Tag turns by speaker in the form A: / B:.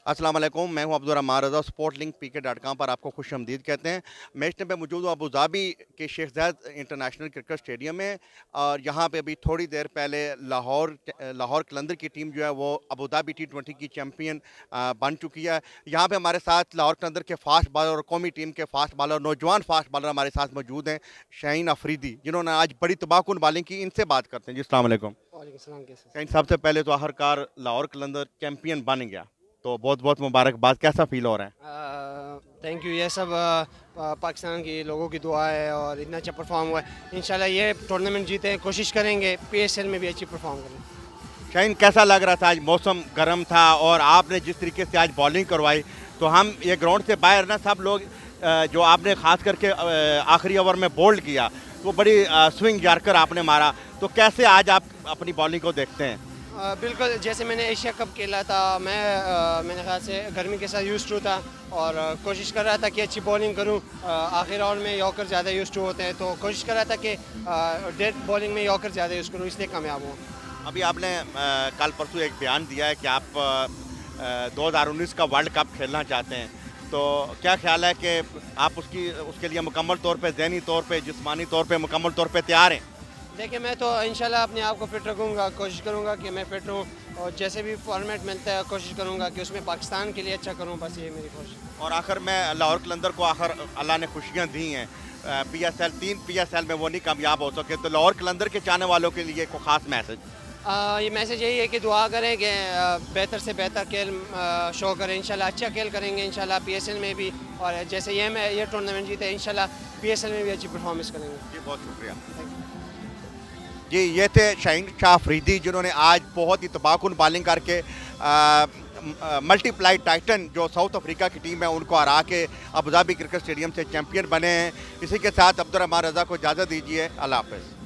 A: अस्सलाम वालेकुम, मैं हूं अब्दुल रहमान रज़ा। स्पोर्ट लिंक PK.com पर आपको खुशामदीद कहते हैं। मैं इस टाइम पे मौजूद हूं अबू धाबी के शेख ज़ायद इंटरनेशनल क्रिकेट स्टेडियम में और यहाँ पे अभी थोड़ी देर पहले लाहौर कलंदर की टीम जो है वो अबू धाबी T20 की चैम्पियन बन चुकी है। यहाँ पे हमारे साथ लाहौर कलंदर के फास्ट बॉलर और कौमी टीम के फास्ट बॉलर, नौजवान फास्ट बॉलर हमारे साथ मौजूद हैं, शाहीन अफरीदी, जिन्होंने आज बड़ी तबाहकुन बॉलिंग की। इनसे बात करते हैं। जी अस्सलाम वालेकुम। शाहीन, सबसे पहले तो आखिरकार लाहौर कलंदर चैम्पियन बन गया, तो बहुत बहुत मुबारकबाद। कैसा फील हो रहा है?
B: Thank you. ये सब पाकिस्तान के लोगों की दुआ है और इतना अच्छा परफॉर्म हुआ है। इंशाल्लाह ये टूर्नामेंट जीते, कोशिश करेंगे PSL में भी अच्छी परफॉर्म करें।
A: शाहीन, कैसा लग रहा था? आज मौसम गर्म था और आपने जिस तरीके से आज बॉलिंग करवाई, तो हम ये ग्राउंड से बाहर ना सब लोग जो आपने खास करके आखिरी ओवर में बोल्ड किया, तो बड़ी स्विंग जाकर आपने मारा, तो कैसे आज आप अपनी बॉलिंग को देखते हैं?
B: बिल्कुल, जैसे मैंने एशिया कप खेला था, मेरे ख्याल से गर्मी के साथ यूज टू था और कोशिश कर रहा था कि अच्छी बॉलिंग करूं। आखिर राउंड में यॉर्कर ज़्यादा यूज टू होते हैं, तो कोशिश कर रहा था कि डेड बॉलिंग में यॉर्कर ज़्यादा यूज़ करूं, इसलिए कामयाब हुआ।
A: अभी आपने कल परसों एक बयान दिया है कि आप 2019 का वर्ल्ड कप खेलना चाहते हैं, तो क्या ख्याल है कि आप उसके लिए मुकम्मल तौर पे, ज़हनी तौर पे, जिस्मानी तौर पे मुकम्मल तौर पे तैयार हैं?
B: देखिए, मैं तो इंशाल्लाह अपने आप को फिट रखूँगा, कोशिश करूँगा कि मैं फिट रहूँ और जैसे भी फॉर्मेट मिलता है कोशिश करूँगा कि उसमें पाकिस्तान के लिए अच्छा करूँ, बस ये मेरी कोशिश।
A: और आखिर में लाहौर कलंदर को आखिर अल्लाह ने खुशियाँ दी हैं, तीन PSL में वो नहीं कामयाब हो सके, तो लाहौर कलंदर के चाहने वालों के लिए कोई ख़ास मैसेज?
B: ये मैसेज यही है कि दुआ करें कि बेहतर से बेहतर खेल शो करें। इंशाल्लाह अच्छा खेल करेंगे, इंशाल्लाह PSL में भी, और जैसे ये टूर्नामेंट जीते इंशाल्लाह PSL में भी अच्छी परफॉर्मेंस करेंगे।
A: जी, बहुत शुक्रिया। जी, ये थे शाहीन शाह अफरीदी, जिन्होंने आज बहुत ही तबाहकुन बॉलिंग करके मल्टीप्लाई टाइटन जो साउथ अफ्रीका की टीम है उनको हरा के अबू धाबी क्रिकेट स्टेडियम से चैंपियन बने हैं। इसी के साथ अब्दुल रहमान रज़ा को इजाज़त दीजिए। अल्लाह हाफ़िज़।